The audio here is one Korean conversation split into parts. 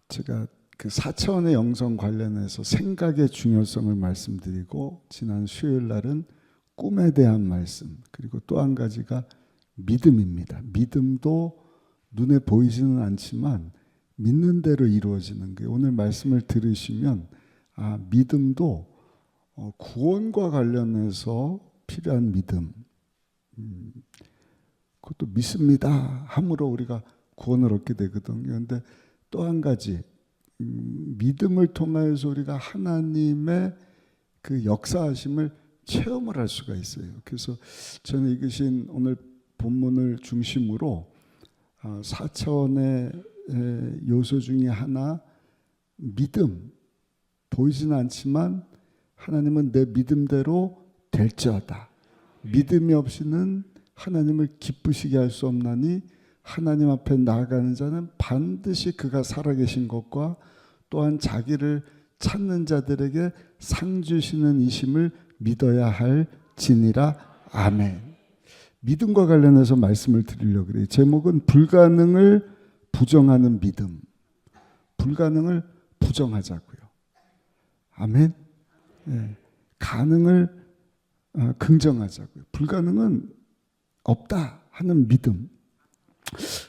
제가 그 4차원의 영성 관련해서 생각의 중요성을 말씀드리고, 지난 수요일 날은 꿈에 대한 말씀, 그리고 또 한 가지가 믿음입니다. 믿음도 눈에 보이지는 않지만 믿는 대로 이루어지는 거예요. 오늘 말씀을 들으시면 믿음도 구원과 관련해서 필요한 믿음, 그것도 믿습니다 함으로 우리가 구원을 얻게 되거든요. 그런데 또 한 가지, 믿음을 통하여서 우리가 하나님의 그 역사하심을 체험을 할 수가 있어요. 그래서 저는 읽으신 오늘 본문을 중심으로 4차원의 요소 중에 하나, 믿음, 보이지는 않지만 하나님은 내 믿음대로 될지어다. 믿음이 없이는 하나님을 기쁘시게 할 수 없나니 하나님 앞에 나아가는 자는 반드시 그가 살아계신 것과 또한 자기를 찾는 자들에게 상 주시는 이심을 믿어야 할지니라. 아멘. 믿음과 관련해서 말씀을 드리려고 그래요. 제목은 불가능을 부정하는 믿음. 불가능을 부정하자고요. 아멘. 네. 가능을 긍정하자고요. 불가능은 없다 하는 믿음.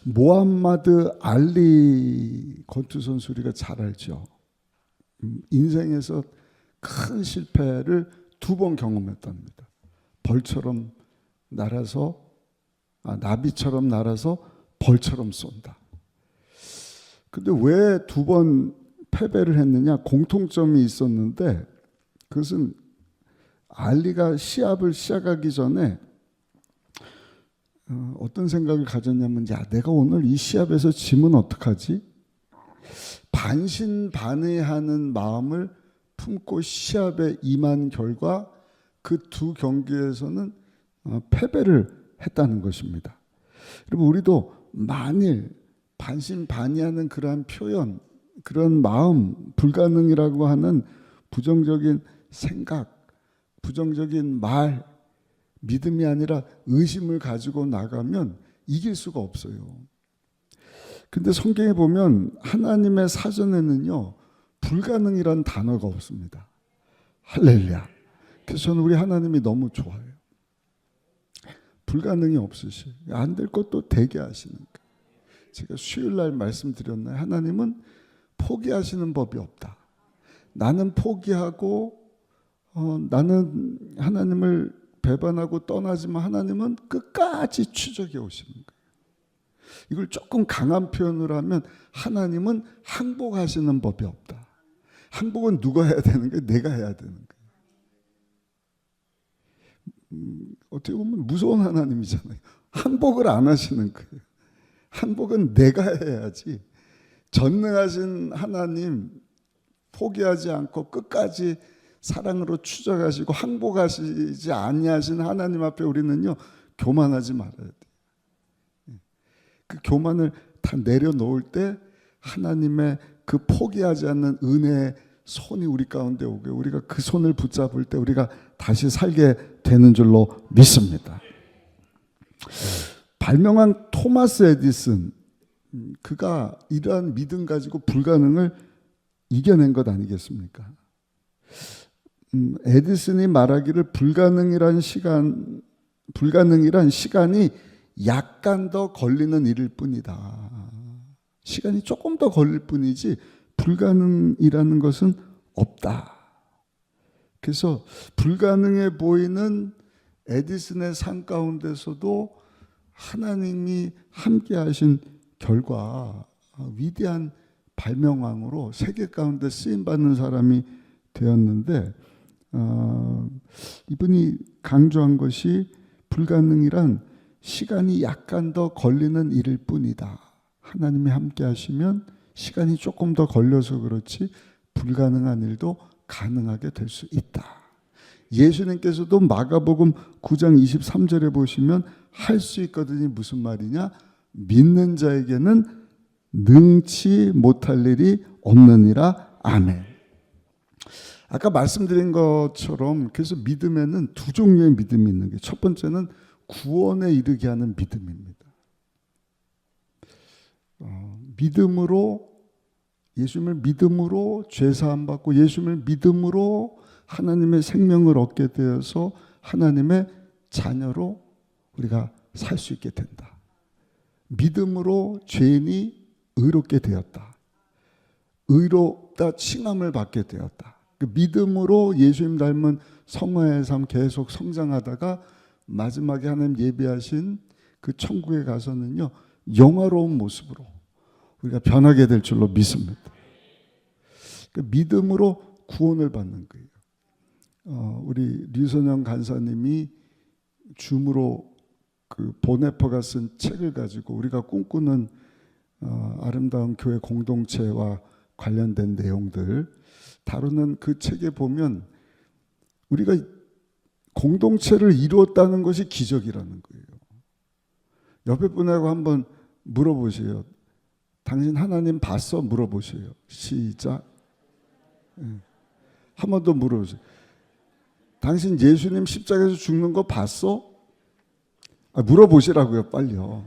모함마드 알리 권투 선수 우리가 잘 알죠. 인생에서 큰 실패를 2번 경험했답니다. 벌처럼 날아서 나비처럼 날아서 벌처럼 쏜다. 근데 왜 2번 패배를 했느냐? 공통점이 있었는데, 그것은 알리가 시합을 시작하기 전에 어떤 생각을 가졌냐면, 내가 오늘 이 시합에서 지면 어떡하지? 반신반의하는 마음을 품고 시합에 임한 결과 그 2 경기에서는 패배를 했다는 것입니다. 여러분, 우리도 만일 반신반의하는 그러한 표현, 그런 마음, 불가능이라고 하는 부정적인 생각, 부정적인 말, 믿음이 아니라 의심을 가지고 나가면 이길 수가 없어요. 근데 성경에 보면 하나님의 사전에는요, 불가능이란 단어가 없습니다. 할렐루야. 그래서 저는 우리 하나님이 너무 좋아요. 불가능이 없으시, 안 될 것도 되게 하시는 거예요. 제가 수요일 날 말씀드렸나요? 하나님은 포기하시는 법이 없다. 나는 포기하고 나는 하나님을 배반하고 떠나지만 하나님은 끝까지 추적해 오시는 거예요. 이걸 조금 강한 표현으로 하면 하나님은 항복하시는 법이 없다. 항복은 누가 해야 되는 거예요? 내가 해야 되는 거예요. 어떻게 보면 무서운 하나님이잖아요. 항복을 안 하시는 거예요. 항복은 내가 해야지. 전능하신 하나님, 포기하지 않고 끝까지 사랑으로 추적하시고 항복하시지 아니하신 하나님 앞에 우리는요, 교만하지 말아야 돼요. 그 교만을 다 내려놓을 때 하나님의 그 포기하지 않는 은혜의 손이 우리 가운데 오게, 우리가 그 손을 붙잡을 때 우리가 다시 살게 되는 줄로 믿습니다. 발명한 토마스 에디슨, 그가 이러한 믿음 가지고 불가능을 이겨낸 것 아니겠습니까? 에디슨이 말하기를 불가능이란 시간이 약간 더 걸리는 일일 뿐이다. 시간이 조금 더 걸릴 뿐이지 불가능이라는 것은 없다. 그래서 불가능해 보이는 에디슨의 삶 가운데서도 하나님이 함께 하신 결과 위대한 발명왕으로 세계 가운데 쓰임받는 사람이 되었는데, 이분이 강조한 것이 불가능이란 시간이 약간 더 걸리는 일일 뿐이다. 하나님이 함께 하시면 시간이 조금 더 걸려서 그렇지 불가능한 일도 가능하게 될 수 있다. 예수님께서도 마가복음 9장 23절에 보시면 할 수 있거든요. 무슨 말이냐? 믿는 자에게는 능치 못할 일이 없느니라. 아멘. 아까 말씀드린 것처럼 그래서 믿음에는 2 종류의 믿음이 있는 게, 첫 번째는 구원에 이르게 하는 믿음입니다. 예수님을 믿음으로 죄 사함 받고 예수님을 믿음으로 하나님의 생명을 얻게 되어서 하나님의 자녀로 우리가 살 수 있게 된다. 믿음으로 죄인이 의롭게 되었다. 의롭다 칭함을 받게 되었다. 그 믿음으로 예수님 닮은 성화의 삶 계속 성장하다가 마지막에 하나님 예비하신 그 천국에 가서는요, 영화로운 모습으로 우리가 변하게 될 줄로 믿습니다. 그 믿음으로 구원을 받는 거예요. 우리 류선영 간사님이 줌으로 그 보네퍼가 쓴 책을 가지고 우리가 꿈꾸는 아름다운 교회 공동체와 관련된 내용들 다루는 그 책에 보면 우리가 공동체를 이루었다는 것이 기적이라는 거예요. 옆에 분하고 한번 물어보세요. 당신 하나님 봤어? 물어보세요. 시작. 한 번 더 물어보세요. 당신 예수님 십자가에서 죽는 거 봤어? 물어보시라고요, 빨리요.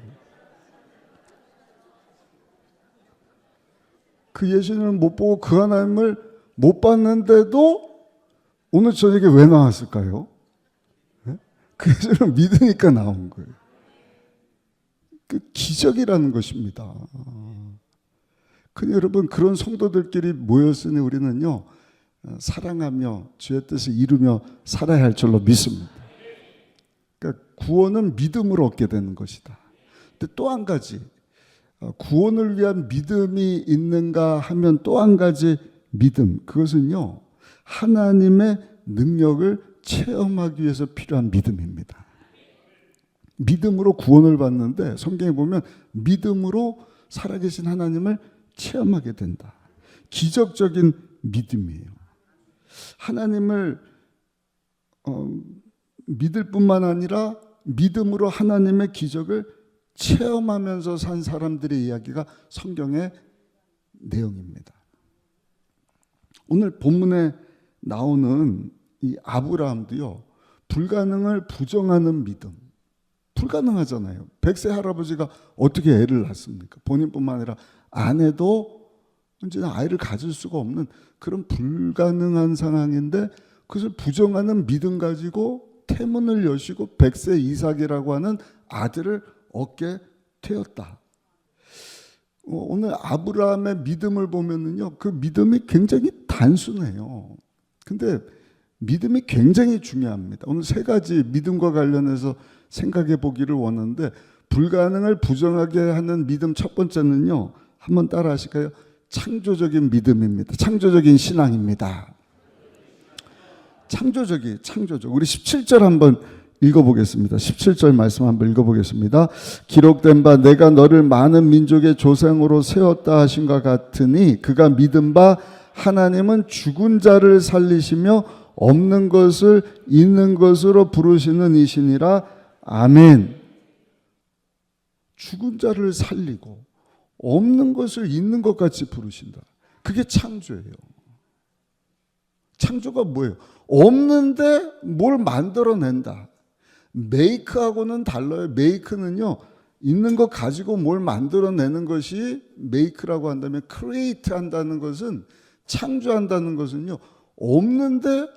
그 예수님을 못 보고 그 하나님을 못 봤는데도 오늘 저녁에 왜 나왔을까요? 그 예수님을 믿으니까 나온 거예요. 그 기적이라는 것입니다. 근데 여러분, 그런 성도들끼리 모였으니 우리는요, 사랑하며 주의 뜻을 이루며 살아야 할 줄로 믿습니다. 그러니까 구원은 믿음으로 얻게 되는 것이다. 근데 또 한 가지, 구원을 위한 믿음이 있는가 하면 또 한 가지 믿음, 그것은요, 하나님의 능력을 체험하기 위해서 필요한 믿음입니다. 믿음으로 구원을 받는데 성경에 보면 믿음으로 살아계신 하나님을 체험하게 된다. 기적적인 믿음이에요. 하나님을 믿을 뿐만 아니라 믿음으로 하나님의 기적을 체험하면서 산 사람들의 이야기가 성경의 내용입니다. 오늘 본문에 나오는 이 아브라함도요, 불가능을 부정하는 믿음. 불가능하잖아요. 100세 할아버지가 어떻게 애를 낳습니까? 본인뿐만 아니라 아내도 언제나 아이를 가질 수가 없는 그런 불가능한 상황인데 그것을 부정하는 믿음 가지고 태문을 여시고 100세 이삭이라고 하는 아들을 얻게 되었다. 오늘 아브라함의 믿음을 보면은요, 그 믿음이 굉장히 단순해요. 근데 믿음이 굉장히 중요합니다. 오늘 세 가지 믿음과 관련해서 생각해 보기를 원하는데, 불가능을 부정하게 하는 믿음 첫 번째는요, 한번 따라 하실까요? 창조적인 믿음입니다. 창조적인 신앙입니다. 창조적. 우리 17절 한번 읽어보겠습니다. 17절 말씀 한번 읽어보겠습니다. 기록된 바 내가 너를 많은 민족의 조상으로 세웠다 하신과 같으니 그가 믿은 바 하나님은 죽은 자를 살리시며 없는 것을 있는 것으로 부르시는 이시니라. 아멘. 죽은 자를 살리고 없는 것을 있는 것 같이 부르신다. 그게 창조예요. 창조가 뭐예요? 없는데 뭘 만들어낸다. 메이크하고는 달라요. 메이크는요, 있는 거 가지고 뭘 만들어내는 것이 메이크라고 한다면, 크리에이트 한다는 것은, 창조한다는 것은요, 없는데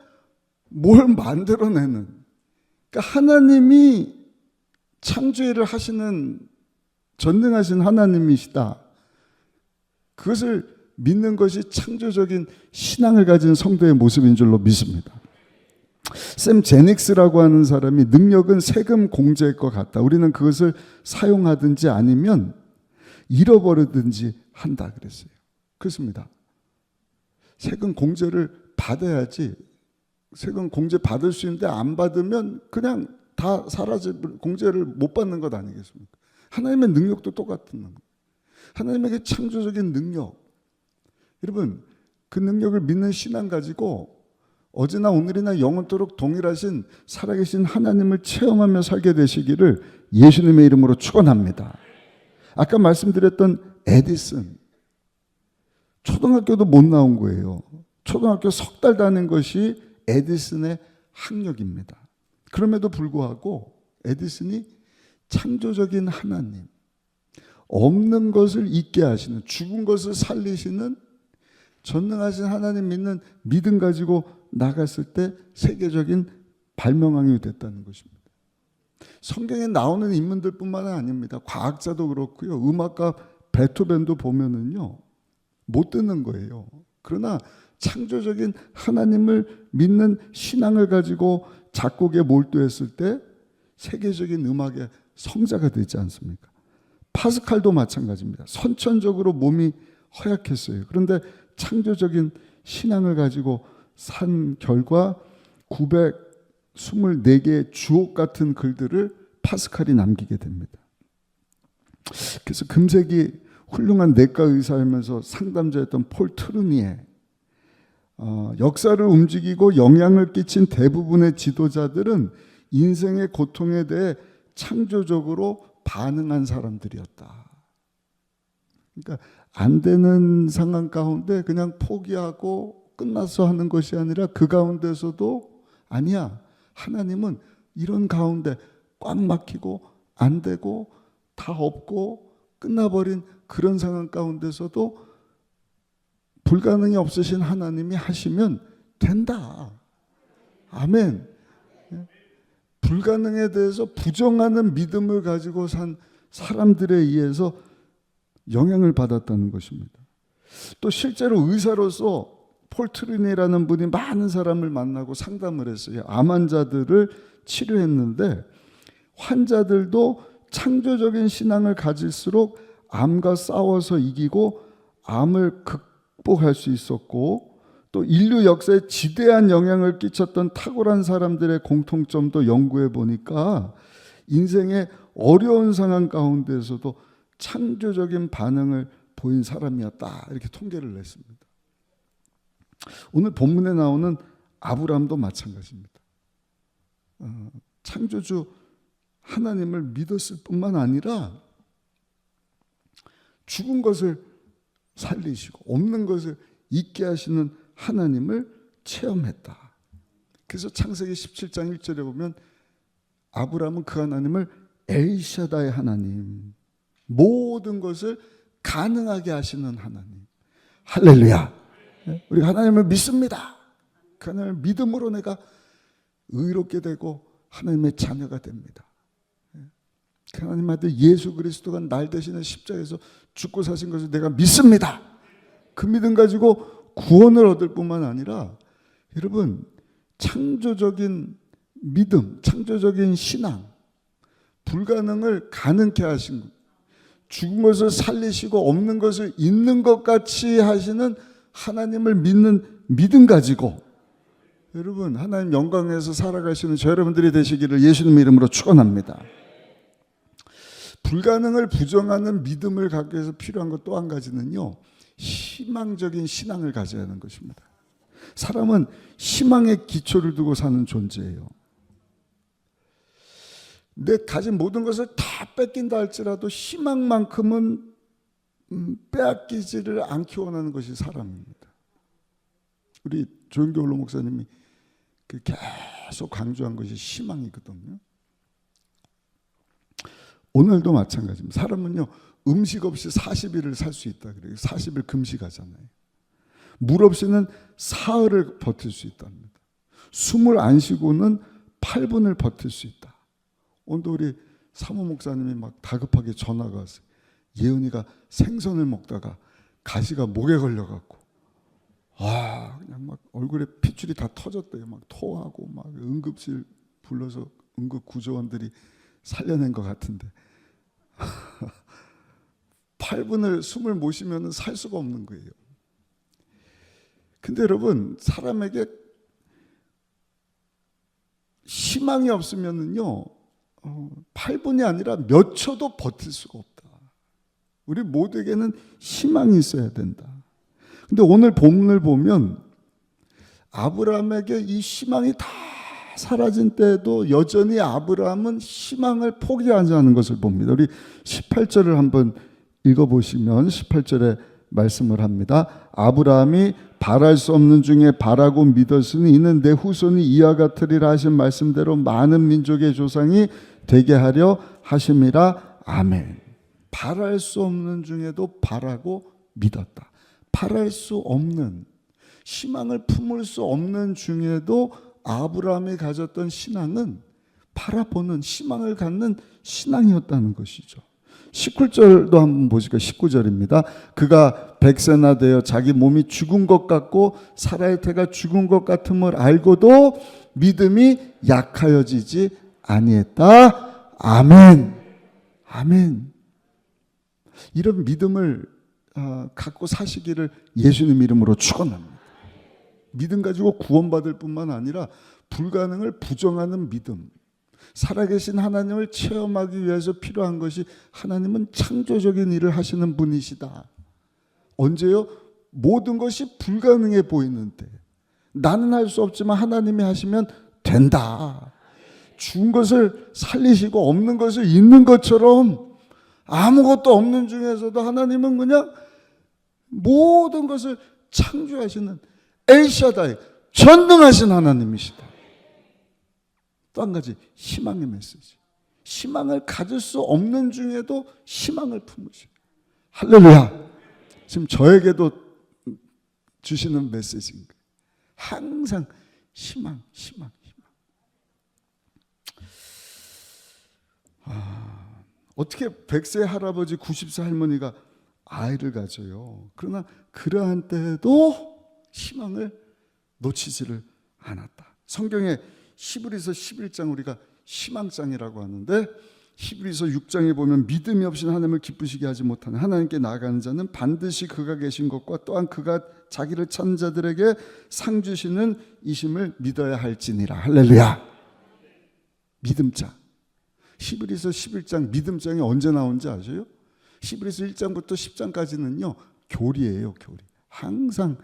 뭘 만들어내는. 그러니까 하나님이 창조일을 하시는 전능하신 하나님이시다. 그것을 믿는 것이 창조적인 신앙을 가진 성도의 모습인 줄로 믿습니다. 샘 제닉스라고 하는 사람이 능력은 세금 공제일 것 같다. 우리는 그것을 사용하든지 아니면 잃어버리든지 한다 그랬어요. 그렇습니다. 세금 공제를 받아야지. 세금 공제 받을 수 있는데 안 받으면 그냥 다 사라지고 공제를 못 받는 것 아니겠습니까? 하나님의 능력도 똑같은 거. 하나님에게 창조적인 능력. 여러분, 그 능력을 믿는 신앙 가지고 어제나 오늘이나 영원토록 동일하신 살아계신 하나님을 체험하며 살게 되시기를 예수님의 이름으로 축원합니다. 아까 말씀드렸던 에디슨, 초등학교도 못 나온 거예요. 초등학교 석 달 다닌 것이 에디슨의 학력입니다. 그럼에도 불구하고 에디슨이 창조적인 하나님, 없는 것을 있게 하시는, 죽은 것을 살리시는 전능하신 하나님 믿는 믿음 가지고 나갔을 때 세계적인 발명왕이 됐다는 것입니다. 성경에 나오는 인물들뿐만 아닙니다. 과학자도 그렇고요. 음악가 베토벤도 보면은요, 못 듣는 거예요. 그러나 창조적인 하나님을 믿는 신앙을 가지고 작곡에 몰두했을 때 세계적인 음악의 성자가 되지 않습니까? 파스칼도 마찬가지입니다. 선천적으로 몸이 허약했어요. 그런데 창조적인 신앙을 가지고 산 결과 924개의 주옥 같은 글들을 파스칼이 남기게 됩니다. 그래서 금세기 훌륭한 내과 의사이면서 상담자였던 폴 트루니에 역사를 움직이고 영향을 끼친 대부분의 지도자들은 인생의 고통에 대해 창조적으로 반응한 사람들이었다. 그러니까 안 되는 상황 가운데 그냥 포기하고 끝나서 하는 것이 아니라 그 가운데서도 아니야, 하나님은 이런 가운데 꽉 막히고 안 되고 다 없고 끝나버린 그런 상황 가운데서도 불가능이 없으신 하나님이 하시면 된다. 아멘. 불가능에 대해서 부정하는 믿음을 가지고 산 사람들에 의해서 영향을 받았다는 것입니다. 또 실제로 의사로서 폴 트루니라는 분이 많은 사람을 만나고 상담을 했어요. 암 환자들을 치료했는데 환자들도 창조적인 신앙을 가질수록 암과 싸워서 이기고 암을 극복할 수 있었고, 또 인류 역사에 지대한 영향을 끼쳤던 탁월한 사람들의 공통점도 연구해 보니까 인생의 어려운 상황 가운데서도 창조적인 반응을 보인 사람이었다, 이렇게 통계를 냈습니다. 오늘 본문에 나오는 아브라함도 마찬가지입니다. 창조주 하나님을 믿었을 뿐만 아니라 죽은 것을 살리시고 없는 것을 있게 하시는 하나님을 체험했다. 그래서 창세기 17장 1절에 보면 아브라함은 그 하나님을 엘샤다의 하나님, 모든 것을 가능하게 하시는 하나님, 할렐루야, 우리가 하나님을 믿습니다. 그 하나님을 믿음으로 내가 의롭게 되고 하나님의 자녀가 됩니다. 그 하나님 아들 예수 그리스도가 날 대신에 십자가에서 죽고 사신 것을 내가 믿습니다. 그 믿음 가지고 구원을 얻을 뿐만 아니라 여러분, 창조적인 믿음, 창조적인 신앙, 불가능을 가능케 하신 것, 죽은 것을 살리시고 없는 것을 있는 것 같이 하시는 하나님을 믿는 믿음 가지고 여러분 하나님 영광에서 살아가시는 저 여러분들이 되시기를 예수님의 이름으로 축원합니다. 불가능을 부정하는 믿음을 갖기 위해서 필요한 것 또 한 가지는요, 희망적인 신앙을 가져야 하는 것입니다. 사람은 희망의 기초를 두고 사는 존재예요. 내 가진 모든 것을 다 뺏긴다 할지라도 희망만큼은 빼앗기지를 않기 원하는 것이 사람입니다. 우리 조영교 원로 목사님이 계속 강조한 것이 희망이거든요. 오늘도 마찬가지입니다. 사람은요, 음식 없이 40일을 살 수 있다 그래요. 40일 금식하잖아요. 물 없이는 사흘을 버틸 수 있답니다. 숨을 안 쉬고는 8분을 버틸 수 있다. 오늘도 우리 사모 목사님이 막 다급하게 전화가 왔어요. 예은이가 생선을 먹다가 가시가 목에 걸려갖고 그냥 막 얼굴에 핏줄이 다 터졌대요. 막 토하고 막 응급실 불러서 응급 구조원들이 살려낸 것 같은데 8분을 숨을 못 쉬면 살 수가 없는 거예요. 근데 여러분, 사람에게 희망이 없으면요 8분이 아니라 몇 초도 버틸 수가 없다. 우리 모두에게는 희망이 있어야 된다. 근데 오늘 본문을 보면 아브라함에게 이 희망이 다 사라진 때에도 여전히 아브라함은 희망을 포기하지 않은 것을 봅니다. 우리 18절을 한번 읽어보시면 18절에 말씀을 합니다. 아브라함이 바랄 수 없는 중에 바라고 믿었으니 이는 내 후손이 이와 같으리라 하신 말씀대로 많은 민족의 조상이 되게 하려 하심이라. 아멘. 바랄 수 없는 중에도 바라고 믿었다. 바랄 수 없는, 희망을 품을 수 없는 중에도 아브라함이 가졌던 신앙은 바라보는, 희망을 갖는 신앙이었다는 것이죠. 19절도 한번 보실까요? 19절입니다. 그가 100세나 되어 자기 몸이 죽은 것 같고 사라의 태가 죽은 것 같음을 알고도 믿음이 약하여지지 아니했다. 아멘. 아멘. 이런 믿음을 갖고 사시기를 예수님 이름으로 축원합니다. 믿음 가지고 구원받을 뿐만 아니라 불가능을 부정하는 믿음. 살아계신 하나님을 체험하기 위해서 필요한 것이, 하나님은 창조적인 일을 하시는 분이시다. 언제요? 모든 것이 불가능해 보이는데 나는 할 수 없지만 하나님이 하시면 된다. 죽은 것을 살리시고 없는 것을 있는 것처럼 아무것도 없는 중에서도 하나님은 그냥 모든 것을 창조하시는 엘샤다이, 전능하신 하나님이시다. 또 한 가지, 희망의 메시지. 희망을 가질 수 없는 중에도 희망을 품으시고, 할렐루야. 지금 저에게도 주시는 메시지인 거예요. 항상 희망. 어떻게 100세 할아버지, 90세 할머니가 아이를 가져요. 그러나 그러한 때에도 희망을 놓치지를 않았다. 성경에 히브리서 11장 우리가 희망장이라고 하는데, 히브리서 6장에 보면 믿음이 없이는 하나님을 기쁘시게 하지 못하는, 하나님께 나아가는 자는 반드시 그가 계신 것과 또한 그가 자기를 찾는 자들에게 상 주시는 이심을 믿어야 할지니라. 할렐루야. 믿음장. 히브리서 11장 믿음장이 언제 나온지 아세요? 히브리서 1장부터 10장까지는요 교리예요. 교리. 항상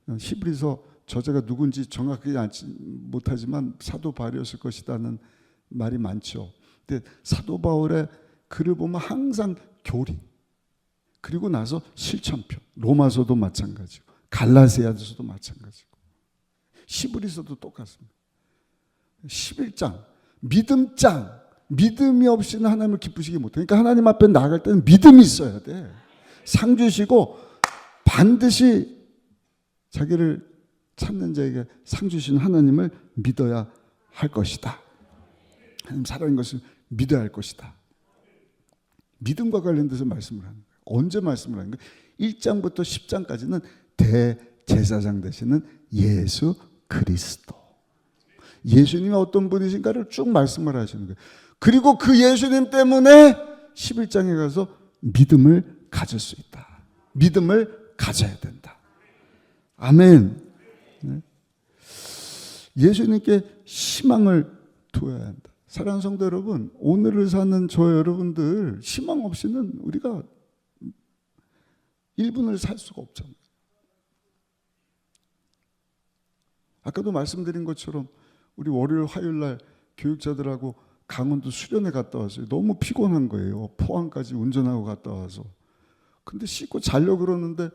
히브리서 저자가 누군지 정확하게 알지 못하지만 사도 바울이었을 것이라는 말이 많죠. 근데 사도 바울의 글을 보면 항상 교리, 그리고 나서 실천편. 로마서도 마찬가지고 갈라디아서도 마찬가지고 히브리서도 똑같습니다. 11장 믿음장. 믿음이 없이는 하나님을 기쁘시게 못해. 그러니까 하나님 앞에 나아갈 때는 믿음이 있어야 돼. 상 주시고 반드시 자기를 찾는 자에게 상 주시는 하나님을 믿어야 할 것이다. 하나님 살아있는 것을 믿어야 할 것이다. 믿음과 관련돼서 말씀을 하는 거예요. 언제 말씀을 하는 거예요? 1장부터 10장까지는 대제사장 되시는 예수 그리스도. 예수님이 어떤 분이신가를 쭉 말씀을 하시는 거예요. 그리고 그 예수님 때문에 11장에 가서 믿음을 가질 수 있다. 믿음을 가져야 된다. 아멘. 예수님께 희망을 두어야 한다. 사랑하는 성도 여러분, 오늘을 사는 저 여러분들 희망 없이는 우리가 1분을 살 수가 없잖아요. 아까도 말씀드린 것처럼 우리 월요일 화요일 날 교육자들하고 강원도 수련회 갔다 왔어요. 너무 피곤한 거예요. 포항까지 운전하고 갔다 와서. 근데 씻고 자려고 그러는데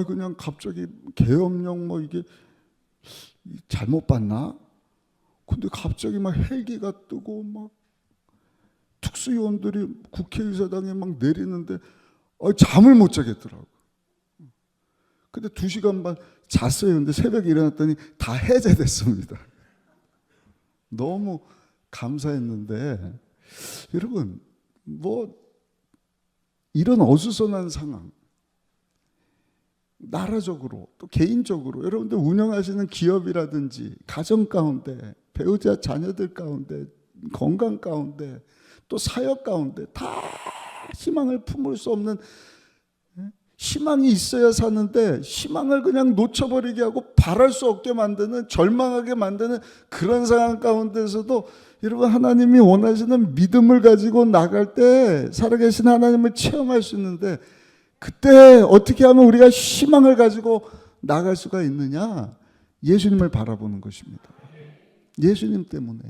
그냥 갑자기 계엄령 이게 잘못 봤나? 근데 갑자기 막 헬기가 뜨고 막 특수요원들이 국회의사당에 막 내리는데 잠을 못 자겠더라고. 근데 2시간 반 잤어요. 근데 새벽에 일어났더니 다 해제됐습니다. 너무 감사했는데, 여러분 이런 어수선한 상황, 나라적으로 또 개인적으로 여러분들 운영하시는 기업이라든지 가정 가운데, 배우자 자녀들 가운데, 건강 가운데, 또 사역 가운데 다 희망을 품을 수 없는, 희망이 있어야 사는데 희망을 그냥 놓쳐버리게 하고 바랄 수 없게 만드는, 절망하게 만드는 그런 상황 가운데서도 여러분 하나님이 원하시는 믿음을 가지고 나갈 때 살아계신 하나님을 체험할 수 있는데, 그때 어떻게 하면 우리가 희망을 가지고 나갈 수가 있느냐? 예수님을 바라보는 것입니다. 예수님 때문에.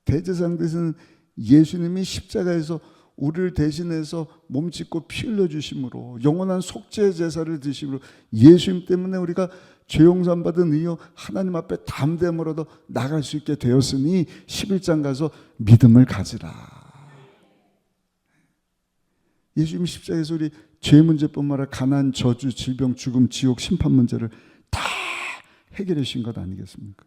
대제사장 되시는 예수님이 십자가에서 우리를 대신해서 몸짓고 피 흘려주심으로, 영원한 속죄 제사를 드심으로, 예수님 때문에 우리가 죄 용서함 받은 의여 하나님 앞에 담대함으로도 나갈 수 있게 되었으니 11장 가서 믿음을 가지라. 예수님이 십자가에서 우리 죄 문제뿐만 아니라 가난, 저주, 질병, 죽음, 지옥, 심판 문제를 다 해결해 주신 것 아니겠습니까?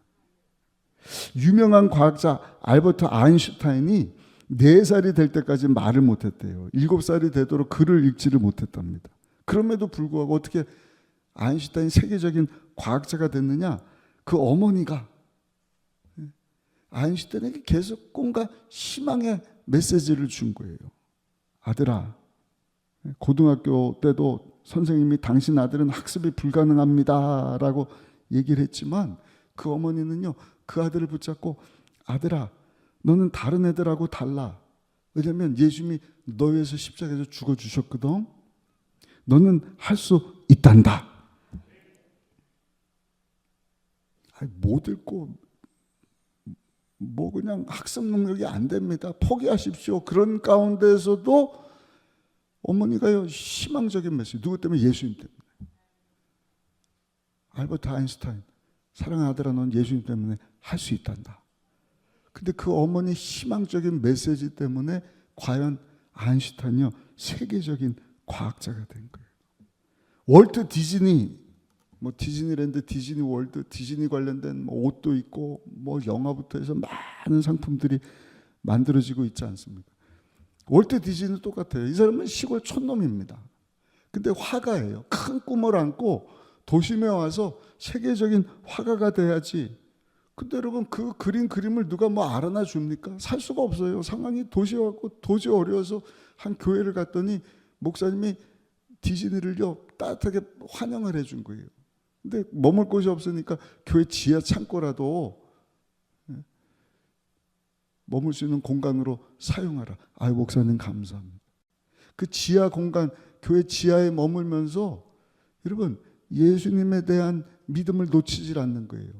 유명한 과학자 알버트 아인슈타인이 4살이 될 때까지 말을 못했대요. 7살이 되도록 글을 읽지를 못했답니다. 그럼에도 불구하고 어떻게 아인슈타인이 세계적인 과학자가 됐느냐? 그 어머니가 아인슈타인에게 계속 꿈과 희망의 메시지를 준 거예요. 아들아, 고등학교 때도 선생님이 당신 아들은 학습이 불가능합니다 라고 얘기를 했지만 그 어머니는요, 그 아들을 붙잡고 아들아, 너는 다른 애들하고 달라. 왜냐하면 예수님이 너 위해서 십자가에서 죽어주셨거든. 너는 할 수 있단다. 못 읽고 뭐 그냥 학습 능력이 안 됩니다. 포기하십시오. 그런 가운데에서도 어머니가요, 희망적인 메시지. 누구 때문에? 예수님 때문에. 알버트 아인슈타인, 사랑하는 아들아, 넌 예수님 때문에 할 수 있단다. 근데 그 어머니 희망적인 메시지 때문에 과연 아인슈타인이요, 세계적인 과학자가 된 거예요. 월트 디즈니, 뭐 디즈니랜드, 디즈니 월드, 디즈니 관련된 뭐 옷도 있고 뭐 영화부터 해서 많은 상품들이 만들어지고 있지 않습니까? 월트 디즈니는 똑같아요. 이 사람은 시골 촌놈입니다. 근데 화가예요. 큰 꿈을 안고 도심에 와서 세계적인 화가가 돼야지. 근데 여러분, 그 그림을 누가 뭐 알아나 줍니까? 살 수가 없어요. 상황이 도시에 왔고 도저히 어려워서 한 교회를 갔더니 목사님이 디즈니를요, 따뜻하게 환영을 해준 거예요. 근데 머물 곳이 없으니까 교회 지하 창고라도 머물 수 있는 공간으로 사용하라. 아유, 목사님 감사합니다. 그 지하 공간, 교회 지하에 머물면서 여러분, 예수님에 대한 믿음을 놓치질 않는 거예요.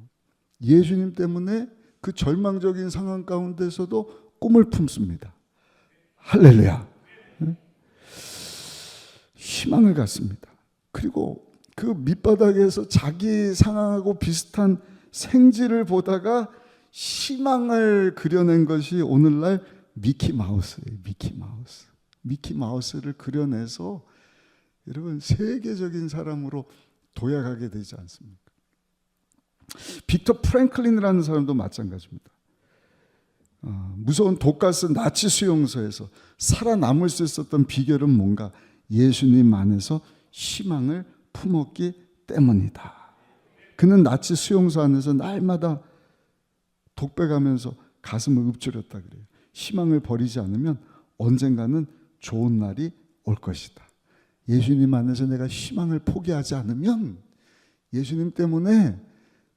예수님 때문에 그 절망적인 상황 가운데서도 꿈을 품습니다. 할렐루야. 희망을 갖습니다. 그리고 그 밑바닥에서 자기 상황하고 비슷한 생쥐를 보다가 희망을 그려낸 것이 오늘날 미키마우스예요. 미키마우스. 미키마우스를 그려내서 여러분, 세계적인 사람으로 도약하게 되지 않습니까? 빅터 프랭클린이라는 사람도 마찬가지입니다. 무서운 독가스 나치 수용소에서 살아남을 수 있었던 비결은 뭔가? 예수님 안에서 희망을 품었기 때문이다. 그는 나치 수용소 안에서 날마다 독백하면서 가슴을 읊조렸다 그래요. 희망을 버리지 않으면 언젠가는 좋은 날이 올 것이다. 예수님 안에서 내가 희망을 포기하지 않으면, 예수님 때문에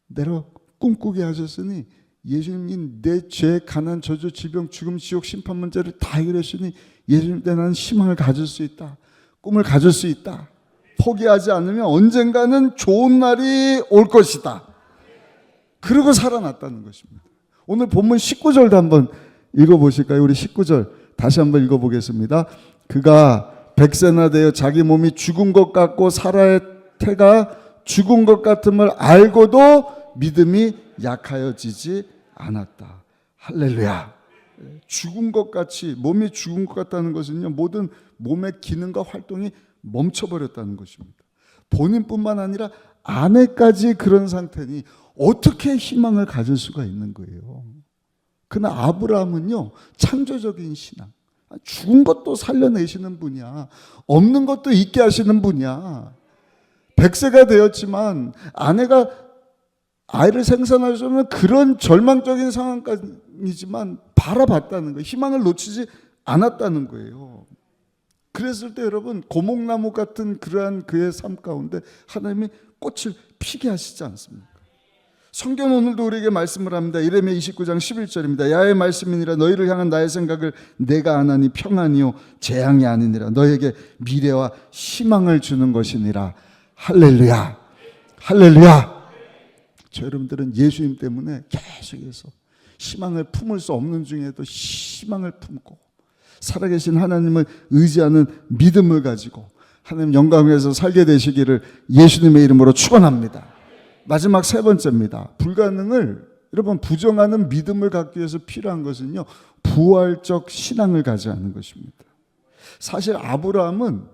내가 꿈꾸게 하셨으니, 예수님이 내 죄, 가난, 저주, 질병, 죽음, 지옥, 심판 문제를 다 해결했으니 예수님 때문에 나는 희망을 가질 수 있다. 꿈을 가질 수 있다. 포기하지 않으면 언젠가는 좋은 날이 올 것이다. 그러고 살아났다는 것입니다. 오늘 본문 19절도 한번 읽어보실까요? 우리 19절 다시 한번 읽어보겠습니다. 그가 100세나 되어 자기 몸이 죽은 것 같고 사라의 태가 죽은 것 같음을 알고도 믿음이 약하여지지 않았다. 할렐루야. 죽은 것 같이, 몸이 죽은 것 같다는 것은요, 모든 몸의 기능과 활동이 멈춰버렸다는 것입니다. 본인뿐만 아니라 아내까지 그런 상태니 어떻게 희망을 가질 수가 있는 거예요. 그러나 아브라함은요, 창조적인 신앙, 죽은 것도 살려내시는 분이야. 없는 것도 있게 하시는 분이야. 100세가 되었지만 아내가 아이를 생산할 수 없는 그런 절망적인 상황까지지만 바라봤다는 거예요. 희망을 놓치지 않았다는 거예요. 그랬을 때 여러분, 고목나무 같은 그러한 그의 삶 가운데 하나님이 꽃을 피게 하시지 않습니까? 성경 오늘도 우리에게 말씀을 합니다. 예레미야 29장 11절입니다. 야의 말씀이니라 너희를 향한 나의 생각을 내가 아나니 평안이요 재앙이 아니니라. 너에게 미래와 희망을 주는 것이니라. 할렐루야. 할렐루야. 저 여러분들은 예수님 때문에 계속해서 희망을 품을 수 없는 중에도 희망을 품고 살아계신 하나님을 의지하는 믿음을 가지고 하나님 영광 위에서 살게 되시기를 예수님의 이름으로 축원합니다. 마지막 세 번째입니다. 불가능을 여러분 부정하는 믿음을 갖기 위해서 필요한 것은요, 부활적 신앙을 가져야 하는 것입니다. 사실 아브라함은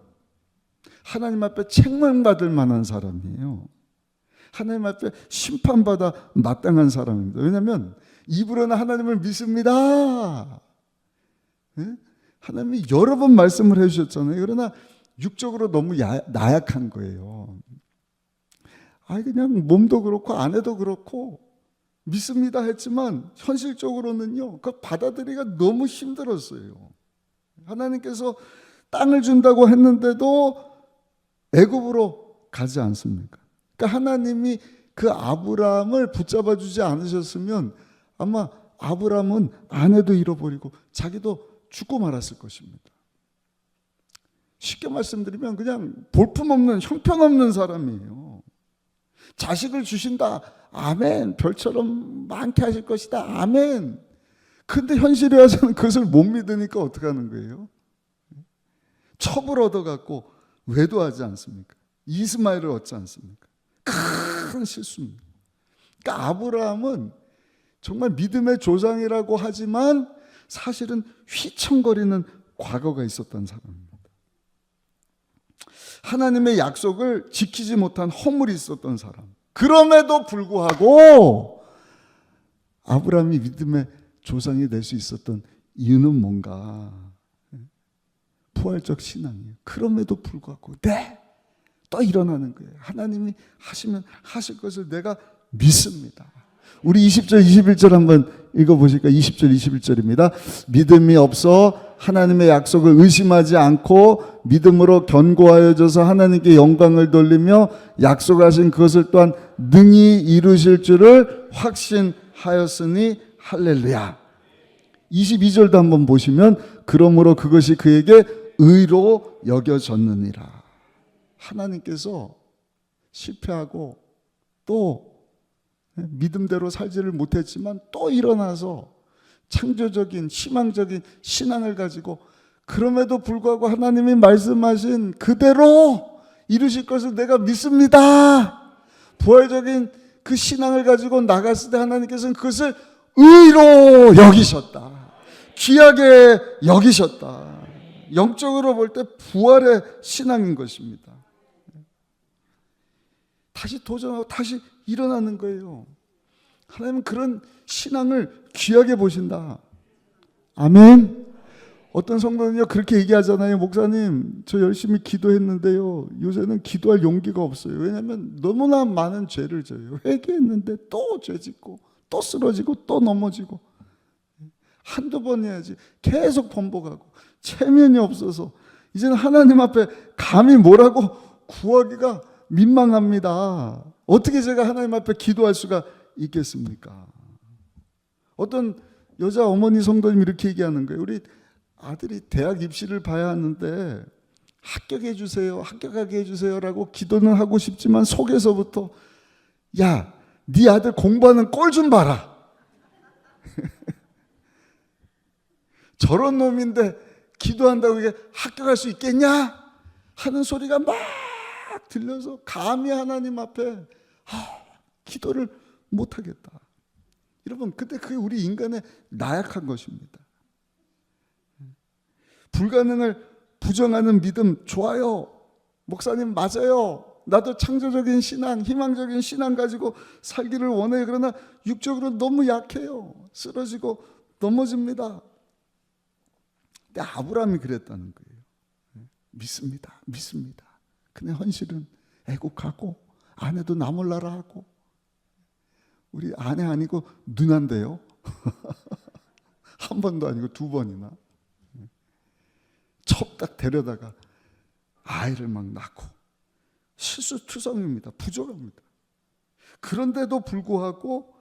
하나님 앞에 책망받을 만한 사람이에요. 하나님 앞에 심판받아 마땅한 사람입니다. 왜냐하면 입으로는 하나님을 믿습니다. 네? 하나님이 여러 번 말씀을 해주셨잖아요. 그러나 육적으로 너무 나약한 거예요. 그냥 몸도 그렇고 아내도 그렇고 믿습니다 했지만 현실적으로는요, 그걸 받아들이기가 너무 힘들었어요. 하나님께서 땅을 준다고 했는데도 애굽으로 가지 않습니까? 그러니까 하나님이 그 아브라함을 붙잡아 주지 않으셨으면 아마 아브라함은 아내도 잃어버리고 자기도 죽고 말았을 것입니다. 쉽게 말씀드리면 그냥 볼품없는 형편없는 사람이에요. 자식을 주신다. 아멘. 별처럼 많게 하실 것이다. 아멘. 근데 현실에 와서는 그것을 못 믿으니까 어떻게 하는 거예요? 첩을 얻어갖고 외도하지 않습니까? 이스마엘을 얻지 않습니까? 큰 실수입니다. 그러니까 아브라함은 정말 믿음의 조상이라고 하지만 사실은 휘청거리는 과거가 있었던 사람입니다. 하나님의 약속을 지키지 못한 허물이 있었던 사람. 그럼에도 불구하고 아브라함이 믿음의 조상이 될 수 있었던 이유는 뭔가? 부활적 신앙이에요. 그럼에도 불구하고 또 일어나는 거예요. 하나님이 하시면 하실 것을 내가 믿습니다. 우리 20절 21절 한번 읽어보실까요? 20절 21절입니다. 믿음이 없어 하나님의 약속을 의심하지 않고 믿음으로 견고하여져서 하나님께 영광을 돌리며 약속하신 그것을 또한 능히 이루실 줄을 확신하였으니 할렐루야. 22절도 한번 보시면 그러므로 그것이 그에게 의로 여겨졌느니라. 하나님께서 실패하고 또 믿음대로 살지를 못했지만 또 일어나서 창조적인 희망적인 신앙을 가지고 그럼에도 불구하고 하나님이 말씀하신 그대로 이루실 것을 내가 믿습니다. 부활적인 그 신앙을 가지고 나갔을 때 하나님께서는 그것을 의로 여기셨다. 귀하게 여기셨다. 영적으로 볼 때 부활의 신앙인 것입니다. 다시 도전하고 다시 일어나는 거예요. 하나님은 그런 신앙을 귀하게 보신다. 아멘. 어떤 성도는요 그렇게 얘기하잖아요. 목사님, 저 열심히 기도했는데요, 요새는 기도할 용기가 없어요. 왜냐하면 너무나 많은 죄를 져요. 회개했는데 또 죄 짓고 또 쓰러지고 또 넘어지고 한두 번 해야지 계속 번복하고 체면이 없어서 이제는 하나님 앞에 감히 뭐라고 구하기가 민망합니다. 어떻게 제가 하나님 앞에 기도할 수가 있겠습니까? 어떤 여자 어머니 성도님이 이렇게 얘기하는 거예요. 우리 아들이 대학 입시를 봐야 하는데 합격해 주세요, 합격하게 해주세요라고 기도는 하고 싶지만 속에서부터 야, 네 아들 공부하는 꼴 좀 봐라. 저런 놈인데 기도한다고 이게 합격할 수 있겠냐? 하는 소리가 막 들려서 감히 하나님 앞에 기도를 못하겠다. 여러분, 근데 그게 우리 인간의 나약한 것입니다. 불가능을 부정하는 믿음 좋아요. 목사님 맞아요. 나도 창조적인 신앙, 희망적인 신앙 가지고 살기를 원해요. 그러나 육적으로 너무 약해요. 쓰러지고 넘어집니다. 근데 아브라함이 그랬다는 거예요. 믿습니다. 믿습니다. 근데 현실은 애국하고 아내도 나 몰라라 하고, 우리 아내 아니고 누나인데요. 한 번도 아니고 두 번이나 첩딱 데려다가 아이를 막 낳고 실수투성입니다. 부족합니다. 그런데도 불구하고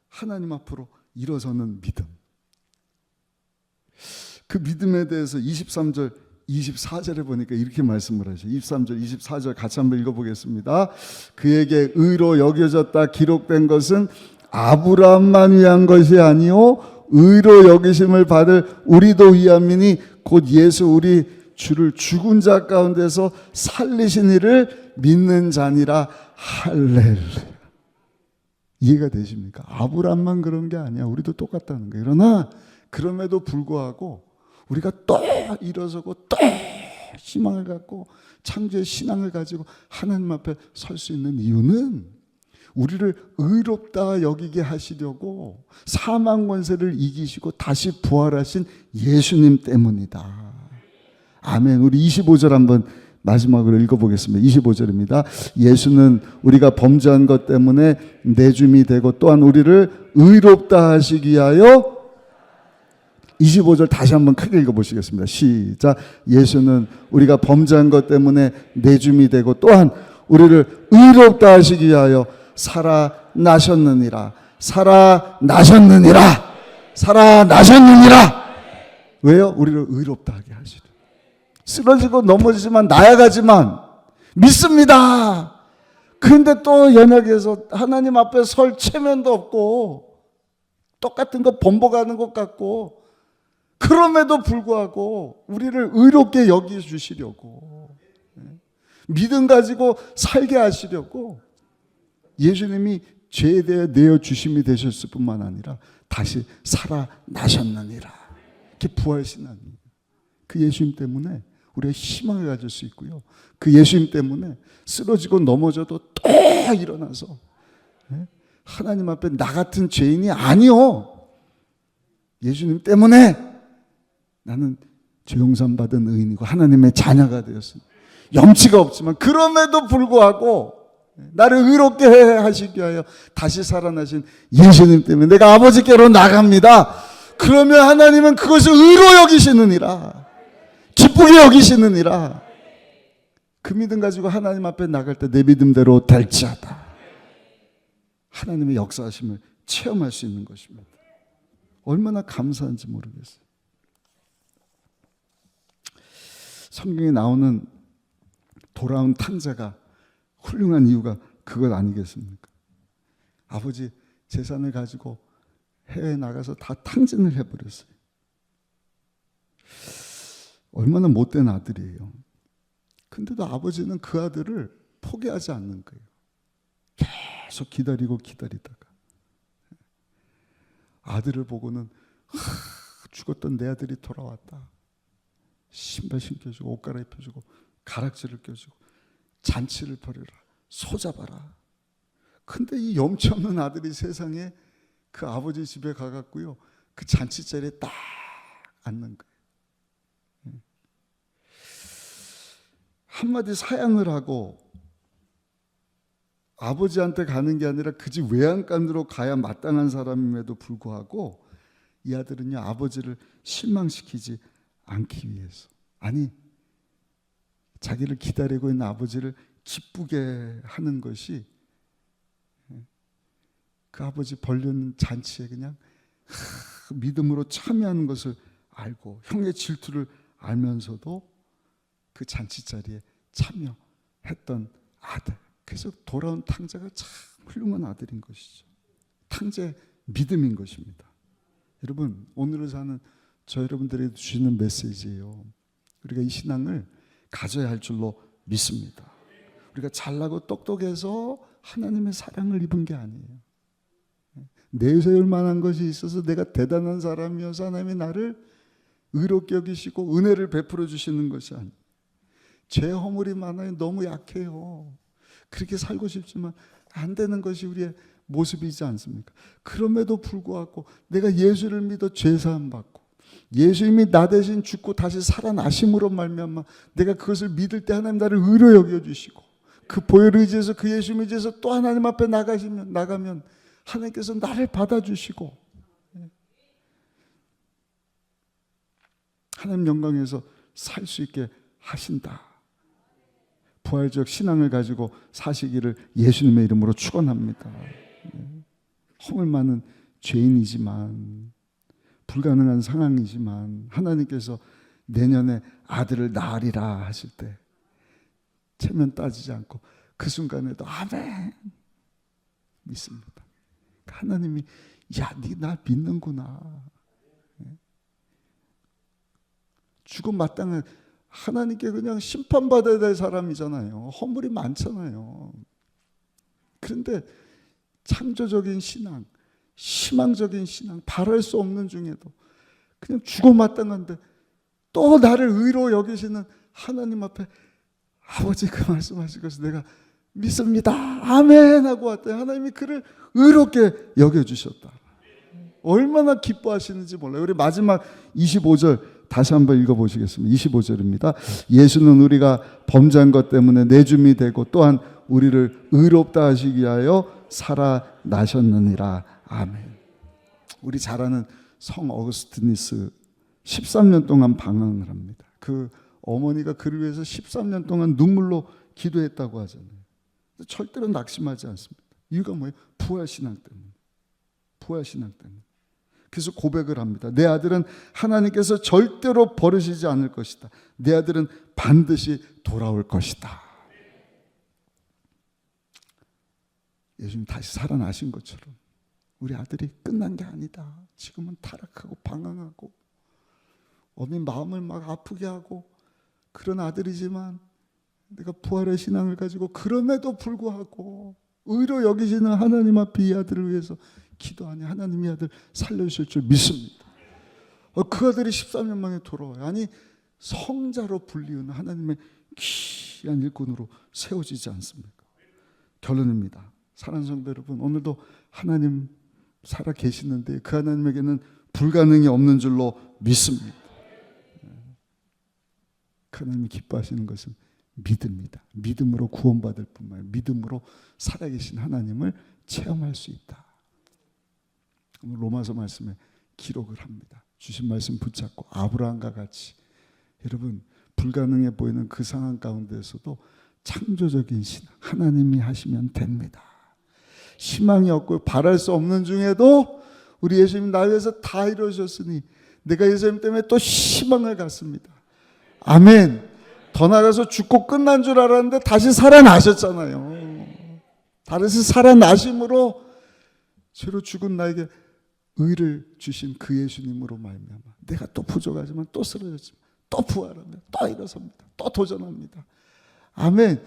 하나님 앞으로 일어서는 믿음. 그 믿음에 대해서 23절 24절에 보니까 이렇게 말씀을 하죠. 23절 24절 같이 한번 읽어보겠습니다. 그에게 의로 여겨졌다 기록된 것은 아브라함만 위한 것이 아니요 의로 여기심을 받을 우리도 위함이니 곧 예수 우리 주를 죽은 자 가운데서 살리신 이를 믿는 자니라. 할렐루야. 이해가 되십니까? 아브라함만 그런 게 아니야. 우리도 똑같다는 거예요. 그러나 그럼에도 불구하고 우리가 또 일어서고 또 희망을 갖고 창조의 신앙을 가지고 하나님 앞에 설 수 있는 이유는 우리를 의롭다 여기게 하시려고 사망 권세를 이기시고 다시 부활하신 예수님 때문이다. 아멘. 우리 25절 한번 마지막으로 읽어보겠습니다. 25절입니다. 예수는 우리가 범죄한 것 때문에 내줌이 되고 또한 우리를 의롭다 하시기 위하여 25절 다시 한번 크게 읽어보시겠습니다. 시작. 예수는 우리가 범죄한 것 때문에 내줌이 되고 또한 우리를 의롭다 하시기 위하여 살아나셨느니라. 살아나셨느니라. 살아나셨느니라. 왜요? 우리를 의롭다 하게 하시려. 쓰러지고 넘어지지만 나아가지만 믿습니다. 그런데 또 연약해서 하나님 앞에 설 체면도 없고 똑같은 거 번복하는 것 같고 그럼에도 불구하고 우리를 의롭게 여기주시려고 믿음 가지고 살게 하시려고 예수님이 죄에 대해 내어주심이 되셨을 뿐만 아니라 다시 살아나셨느니라. 이렇게 부활신앙이 그 예수님 때문에 우리가 희망을 가질 수 있고요. 그 예수님 때문에 쓰러지고 넘어져도 또 일어나서 하나님 앞에 나 같은 죄인이 아니요. 예수님 때문에 나는 죄 용서 받은 의인이고 하나님의 자녀가 되었습니다. 염치가 없지만 그럼에도 불구하고 나를 의롭게 하시기 위하여 다시 살아나신 예수님 때문에 내가 아버지께로 나갑니다. 그러면 하나님은 그것을 의로 여기시느니라. 기쁘게 여기시느니라. 그 믿음 가지고 하나님 앞에 나갈 때 내 믿음대로 될지어다. 하나님의 역사하심을 체험할 수 있는 것입니다. 얼마나 감사한지 모르겠어요. 성경에 나오는 돌아온 탕자가 훌륭한 이유가 그것 아니겠습니까? 아버지 재산을 가지고 해외에 나가서 다 탕진을 해버렸어요. 얼마나 못된 아들이에요. 근데도 아버지는 그 아들을 포기하지 않는 거예요. 계속 기다리고 기다리다가 아들을 보고는 죽었던 내 아들이 돌아왔다. 신발 신겨주고 옷 갈아입혀주고 가락지를 껴주고 잔치를 벌여라. 소잡아라. 근데 이 염치 없는 아들이 세상에 그 아버지 집에 가갖고요. 그 잔치 자리에 딱 앉는 거예요. 한마디 사양을 하고 아버지한테 가는 게 아니라 그 집 외양간으로 가야 마땅한 사람임에도 불구하고 이 아들은요 아버지를 실망시키지 않기 위해서 아니 자기를 기다리고 있는 아버지를 기쁘게 하는 것이 그 아버지 벌려는 잔치에 그냥 믿음으로 참여하는 것을 알고 형의 질투를 알면서도 그 잔치 자리에 참여했던 아들. 그래서 돌아온 탕자가 참 훌륭한 아들인 것이죠. 탕자의 믿음인 것입니다. 여러분 오늘을 사는 저 여러분들에게 주시는 메시지예요. 우리가 이 신앙을 가져야 할 줄로 믿습니다. 우리가 잘나고 똑똑해서 하나님의 사랑을 입은 게 아니에요. 내세울 만한 것이 있어서 내가 대단한 사람이어서 하나님이 나를 의롭게 여기시고 은혜를 베풀어 주시는 것이 아니에요. 죄 허물이 많아요. 너무 약해요. 그렇게 살고 싶지만 안 되는 것이 우리의 모습이지 않습니까? 그럼에도 불구하고 내가 예수를 믿어 죄사함 받고 예수님이 나 대신 죽고 다시 살아나심으로 말미암아 내가 그것을 믿을 때 하나님 나를 의로 여겨주시고 그 보혈을 의지해서 그 예수님 의지해서 또 하나님 앞에 나가면 하나님께서 나를 받아주시고 하나님 영광에서 살 수 있게 하신다. 부활적 신앙을 가지고 사시기를 예수님의 이름으로 축원합니다. 허물 많은 죄인이지만 불가능한 상황이지만 하나님께서 내년에 아들을 낳으리라 하실 때 체면 따지지 않고 그 순간에도 아멘 믿습니다. 하나님이 야, 네 나 믿는구나. 죽음 마땅한 하나님께 그냥 심판받아야 될 사람이잖아요. 허물이 많잖아요. 그런데 창조적인 신앙, 희망적인 신앙, 바랄 수 없는 중에도 그냥 죽어 마땅한데 또 나를 의로 여기시는 하나님 앞에 아버지 그 말씀하신 것을 내가 믿습니다. 아멘 하고 왔더니 하나님이 그를 의롭게 여겨주셨다. 얼마나 기뻐하시는지 몰라요. 우리 마지막 25절 다시 한번 읽어보시겠습니다. 25절입니다. 예수는 우리가 범죄한 것 때문에 내줌이 되고 또한 우리를 의롭다 하시기 위하여 살아나셨느니라. 아멘. 우리 잘 아는 성 어거스티니스 13년 동안 방황을 합니다. 그 어머니가 그를 위해서 13년 동안 눈물로 기도했다고 하잖아요. 절대로 낙심하지 않습니다. 이유가 뭐예요? 부활신앙 때문에. 부활신앙 때문에. 그래서 고백을 합니다. 내 아들은 하나님께서 절대로 버리시지 않을 것이다. 내 아들은 반드시 돌아올 것이다. 예수님 다시 살아나신 것처럼 우리 아들이 끝난 게 아니다. 지금은 타락하고 방황하고 어미 마음을 막 아프게 하고 그런 아들이지만 내가 부활의 신앙을 가지고 그럼에도 불구하고 의로 여기시는 하나님 앞에 이 아들을 위해서 기도하니 하나님이 아들 살려주실 줄 믿습니다. 그 아들이 13년 만에 돌아와요. 아니 성자로 불리우는 하나님의 귀한 일꾼으로 세워지지 않습니까? 결론입니다. 사랑하는 성도 여러분, 오늘도 하나님 살아 계시는데 그 하나님에게는 불가능이 없는 줄로 믿습니다. 그 하나님이 기뻐하시는 것은 믿음입니다. 믿음으로 구원받을 뿐만 아니라 믿음으로 살아계신 하나님을 체험할 수 있다. 오늘 로마서 말씀에 기록을 합니다. 주신 말씀 붙잡고 아브라함과 같이 여러분 불가능해 보이는 그 상황 가운데서도 창조적인 신앙 하나님이 하시면 됩니다. 희망이 없고 바랄 수 없는 중에도 우리 예수님 나 위해서 다 이루어졌으니 내가 예수님 때문에 또 희망을 갖습니다. 아멘. 더 나아가서 죽고 끝난 줄 알았는데 다시 살아나셨잖아요. 다시 살아나심으로 죄로 죽은 나에게 의를 주신 그 예수님으로 말미암아 내가 또 부족하지만 또 쓰러졌지만 또 부활합니다. 또 일어섭니다. 또 도전합니다. 아멘.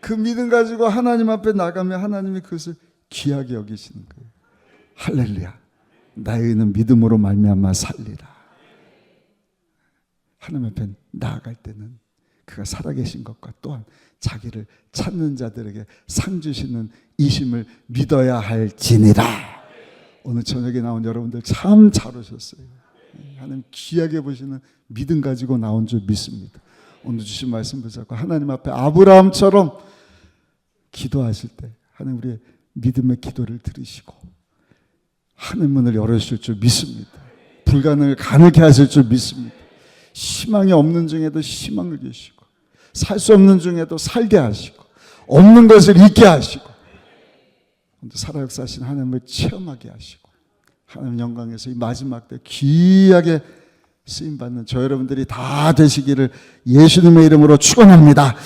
그 믿음 가지고 하나님 앞에 나가면 하나님이 그것을 귀하게 여기시는 거예요. 할렐루야. 나의 의는 믿음으로 말미암아 살리라. 하나님 앞에 나아갈 때는 그가 살아계신 것과 또한 자기를 찾는 자들에게 상 주시는 이심을 믿어야 할지니라. 오늘 저녁에 나온 여러분들 참 잘 오셨어요. 하나님 귀하게 보시는 믿음 가지고 나온 줄 믿습니다. 오늘 주신 말씀 붙잡고 하나님 앞에 아브라함처럼 기도하실 때 하나님 우리의 믿음의 기도를 들으시고 하늘 문을 열어주실 줄 믿습니다. 불가능을 가능케 하실 줄 믿습니다. 희망이 없는 중에도 희망을 주시고 살 수 없는 중에도 살게 하시고 없는 것을 있게 하시고 살아 역사하신 하나님을 체험하게 하시고 하나님 영광에서 이 마지막 때 귀하게 쓰임받는 저 여러분들이 다 되시기를 예수님의 이름으로 축원합니다.